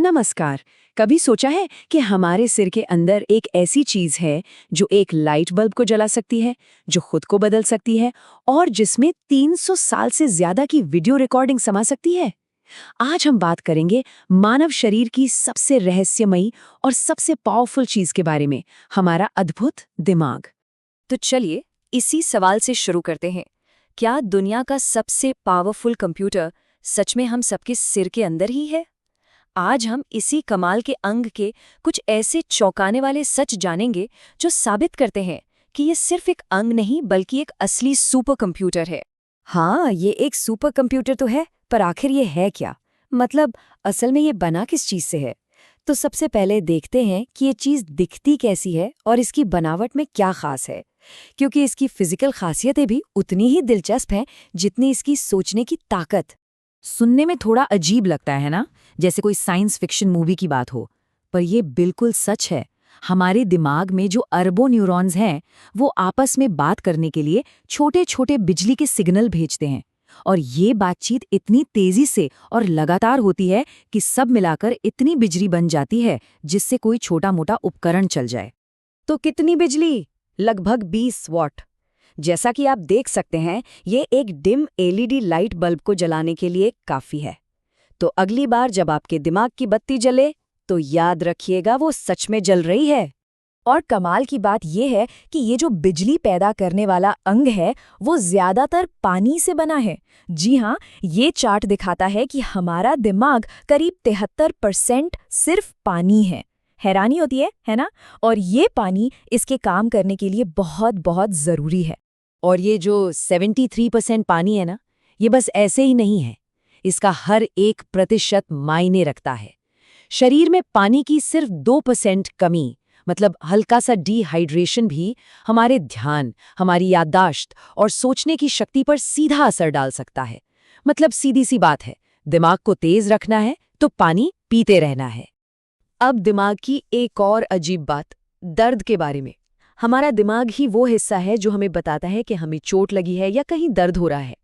नमस्कार। कभी सोचा है कि हमारे सिर के अंदर एक ऐसी चीज है जो एक लाइट बल्ब को जला सकती है, जो खुद को बदल सकती है और जिसमें 300 साल से ज्यादा की वीडियो रिकॉर्डिंग समा सकती है? आज हम बात करेंगे मानव शरीर की सबसे रहस्यमयी और सबसे पावरफुल चीज के बारे में, हमारा अद्भुत दिमाग। तो चलिए इसी सवाल से शुरू करते हैं। क्या दुनिया का सबसे पावरफुल कंप्यूटर सच में हम सबके सिर के अंदर ही है? आज हम इसी कमाल के अंग के कुछ ऐसे चौंकाने वाले सच जानेंगे जो साबित करते हैं कि ये सिर्फ एक अंग नहीं बल्कि एक असली सुपर कंप्यूटर है। हाँ, ये एक सुपर कंप्यूटर तो है, पर आखिर ये है क्या? मतलब असल में ये बना किस चीज से है? तो सबसे पहले देखते हैं कि ये चीज दिखती कैसी है और इसकी बनावट में क्या खास है, क्योंकि इसकी फिजिकल खासियतें भी उतनी ही दिलचस्प हैं जितनी इसकी सोचने की ताकत। सुनने में थोड़ा अजीब लगता है ना, जैसे कोई साइंस फिक्शन मूवी की बात हो, पर ये बिल्कुल सच है। हमारे दिमाग में जो अरबों न्यूरॉन्स हैं, वो आपस में बात करने के लिए छोटे छोटे बिजली के सिग्नल भेजते हैं, और ये बातचीत इतनी तेजी से और लगातार होती है कि सब मिलाकर इतनी बिजली बन जाती है जिससे कोई छोटा मोटा उपकरण चल जाए। तो कितनी बिजली? लगभग 20 वॉट। जैसा कि आप देख सकते हैं, ये एक डिम एलईडी लाइट बल्ब को जलाने के लिए काफी है। तो अगली बार जब आपके दिमाग की बत्ती जले, तो याद रखिएगा वो सच में जल रही है। और कमाल की बात यह है कि ये जो बिजली पैदा करने वाला अंग है, वो ज्यादातर पानी से बना है। जी हाँ, ये चार्ट दिखाता है कि हमारा दिमाग करीब 73% सिर्फ पानी है। हैरानी होती है ना? और ये पानी इसके काम करने के लिए बहुत बहुत जरूरी है। और ये जो 73% पानी है ना, ये बस ऐसे ही नहीं है। इसका हर 1% मायने रखता है। शरीर में पानी की सिर्फ 2% कमी, मतलब हल्का सा डिहाइड्रेशन भी हमारे ध्यान, हमारी याददाश्त और सोचने की शक्ति पर सीधा असर डाल सकता है। मतलब सीधी सी बात है, दिमाग को तेज रखना है तो पानी पीते रहना है। अब दिमाग की एक और अजीब बात, दर्द के बारे में। हमारा दिमाग ही वो हिस्सा है जो हमें बताता है कि हमें चोट लगी है या कहीं दर्द हो रहा है।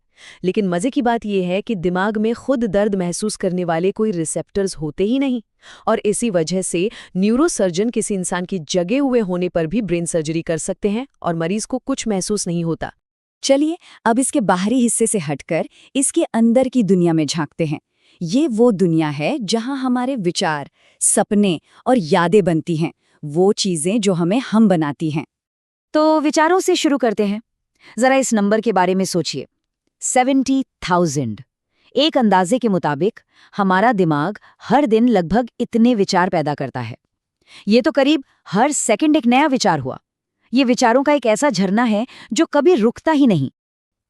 लेकिन मजे की बात यह है कि दिमाग में खुद दर्द महसूस करने वाले कोई रिसेप्टर्स होते ही नहीं, और इसी वजह से न्यूरोसर्जन किसी इंसान की जगे हुए होने पर भी ब्रेन सर्जरी कर सकते हैं और मरीज को कुछ महसूस नहीं होता। चलिए अब इसके बाहरी हिस्से से हटकर इसके अंदर की दुनिया में झांकते हैं। ये वो दुनिया है जहां हमारे विचार, सपने और यादें बनती हैं, वो चीजें जो हमें हम बनाती हैं। तो विचारों से शुरू करते हैं। जरा इस नंबर के बारे में सोचिए, 70,000। एक अंदाजे के मुताबिक हमारा दिमाग हर दिन लगभग इतने विचार पैदा करता है। ये तो करीब हर सेकंड एक नया विचार हुआ। ये विचारों का एक ऐसा झरना है जो कभी रुकता ही नहीं।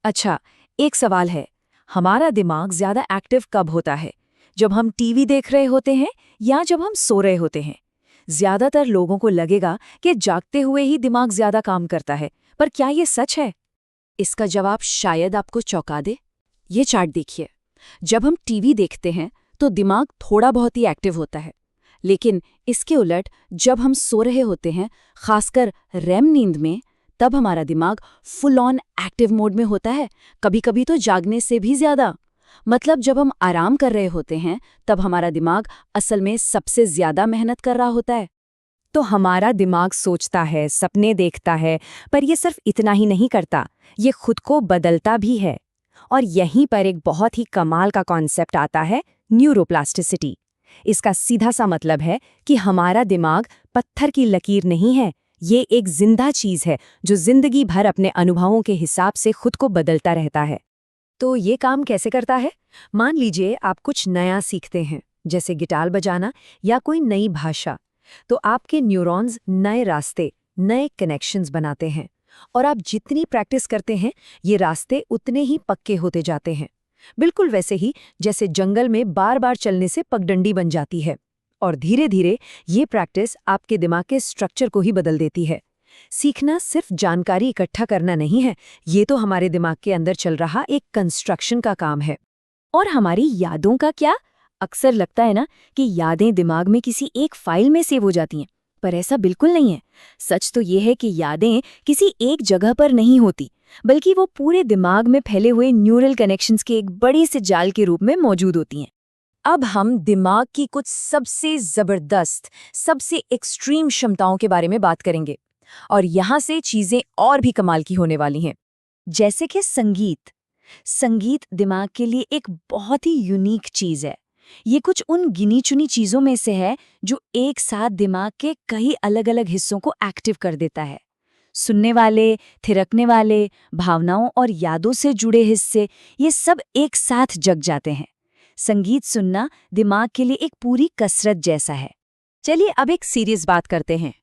अच्छा, एक सवाल है, हमारा दिमाग ज्यादा एक्टिव कब होता है? जब हम टीवी देख रहे होते हैं या जब हम सो रहे होते हैं? ज्यादातर लोगों को लगेगा कि जागते हुए ही दिमाग ज्यादा काम करता है, पर क्या ये सच है? इसका जवाब शायद आपको चौंका दे। ये चार्ट देखिए। जब हम टीवी देखते हैं तो दिमाग थोड़ा बहुत ही एक्टिव होता है, लेकिन इसके उलट जब हम सो रहे होते हैं, खासकर रेम नींद में, तब हमारा दिमाग फुल ऑन एक्टिव मोड में होता है, कभी-कभी तो जागने से भी ज्यादा। मतलब जब हम आराम कर रहे होते हैं तब हमारा दिमाग असल में सबसे ज्यादा मेहनत कर रहा होता है। तो हमारा दिमाग सोचता है, सपने देखता है, पर ये सिर्फ इतना ही नहीं करता, ये खुद को बदलता भी है। और यहीं पर एक बहुत ही कमाल का कॉन्सेप्ट आता है, न्यूरोप्लास्टिसिटी। इसका सीधा सा मतलब है कि हमारा दिमाग पत्थर की लकीर नहीं है, ये एक जिंदा चीज है जो जिंदगी भर अपने अनुभवों के हिसाब से खुद को बदलता रहता है। तो ये काम कैसे करता है? मान लीजिए आप कुछ नया सीखते हैं, जैसे गिटार बजाना या कोई नई भाषा, तो आपके न्यूरॉन्स नए रास्ते, नए कनेक्शंस बनाते हैं, और आप जितनी प्रैक्टिस करते हैं ये रास्ते उतने ही पक्के होते जाते हैं। बिल्कुल वैसे ही जैसे जंगल में बार बार चलने से पगडंडी बन जाती है। और धीरे धीरे ये प्रैक्टिस आपके दिमाग के स्ट्रक्चर को ही बदल देती है। सीखना सिर्फ जानकारी इकट्ठा करना नहीं है, ये तो हमारे दिमाग के अंदर चल रहा एक कंस्ट्रक्शन का काम है। और हमारी यादों का क्या? अक्सर लगता है ना कि यादें दिमाग में किसी एक फाइल में सेव हो जाती हैं, पर ऐसा बिल्कुल नहीं है। सच तो ये है कि यादें किसी एक जगह पर नहीं होती, बल्कि वो पूरे दिमाग में फैले हुए न्यूरल कनेक्शंस के एक बड़े से जाल के रूप में मौजूद होती हैं। अब हम दिमाग की कुछ सबसे जबरदस्त, सबसे एक्सट्रीम क्षमताओं के बारे में बात करेंगे और यहाँ से चीजें और भी कमाल की होने वाली हैं। जैसे कि संगीत। संगीत दिमाग के लिए एक बहुत ही यूनिक चीज है। ये कुछ उन गिनी चुनी चीजों में से है जो एक साथ दिमाग के कई अलग अलग हिस्सों को एक्टिव कर देता है। सुनने वाले, थिरकने वाले, भावनाओं और यादों से जुड़े हिस्से, ये सब एक साथ जग जाते हैं। संगीत सुनना दिमाग के लिए एक पूरी कसरत जैसा है। चलिए अब एक सीरियस बात करते हैं।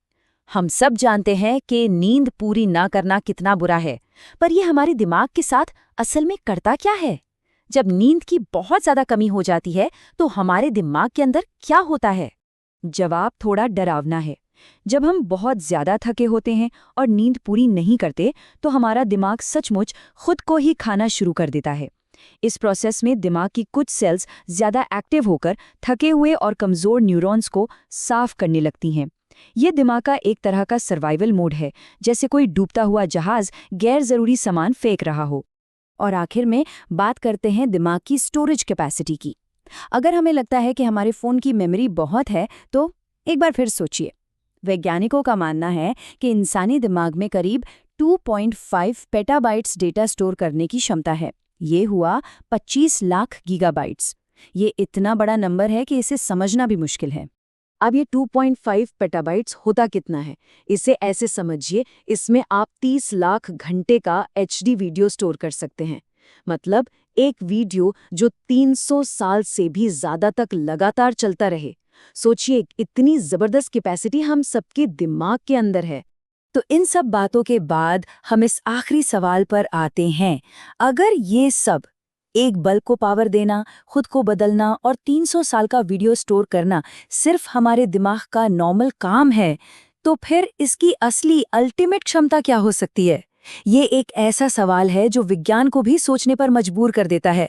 हम सब जानते हैं कि नींद पूरी ना करना कितना बुरा है, पर यह हमारे दिमाग के साथ असल में करता क्या है? जब नींद की बहुत ज्यादा कमी हो जाती है तो हमारे दिमाग के अंदर क्या होता है? जवाब थोड़ा डरावना है। जब हम बहुत ज्यादा थके होते हैं और नींद पूरी नहीं करते तो हमारा दिमाग सचमुच खुद को ही खाना शुरू कर देता है। इस प्रोसेस में दिमाग की कुछ सेल्स ज्यादा एक्टिव होकर थके हुए और कमजोर न्यूरॉन्स को साफ करने लगती हैं। ये दिमाग का एक तरह का सर्वाइवल मोड है, जैसे कोई डूबता हुआ जहाज गैर जरूरी सामान फेंक रहा हो। और आखिर में बात करते हैं दिमाग की स्टोरेज कैपेसिटी की। अगर हमें लगता है कि हमारे फ़ोन की मेमोरी बहुत है तो एक बार फिर सोचिए। वैज्ञानिकों का मानना है कि इंसानी दिमाग में करीब 2.5 पेटाबाइट्स डेटा स्टोर करने की क्षमता है। ये हुआ 25 लाख गीगाबाइट्स। ये इतना बड़ा नंबर है कि इसे समझना भी मुश्किल है। अब ये 2.5 पेटाबाइट्स होता कितना है? इसे ऐसे समझिए, इसमें आप 30 लाख घंटे का HD वीडियो स्टोर कर सकते हैं। मतलब एक वीडियो जो 300 साल से भी ज्यादा तक लगातार चलता रहे। सोचिए, इतनी जबरदस्त कैपेसिटी हम सबके दिमाग के अंदर है। तो इन सब बातों के बाद हम इस आखिरी सवाल पर आते हैं। अगर ये सब, एक बल्ब को पावर देना, खुद को बदलना और 300 साल का वीडियो स्टोर करना, सिर्फ हमारे दिमाग का नॉर्मल काम है, तो फिर इसकी असली अल्टीमेट क्षमता क्या हो सकती है? ये एक ऐसा सवाल है जो विज्ञान को भी सोचने पर मजबूर कर देता है।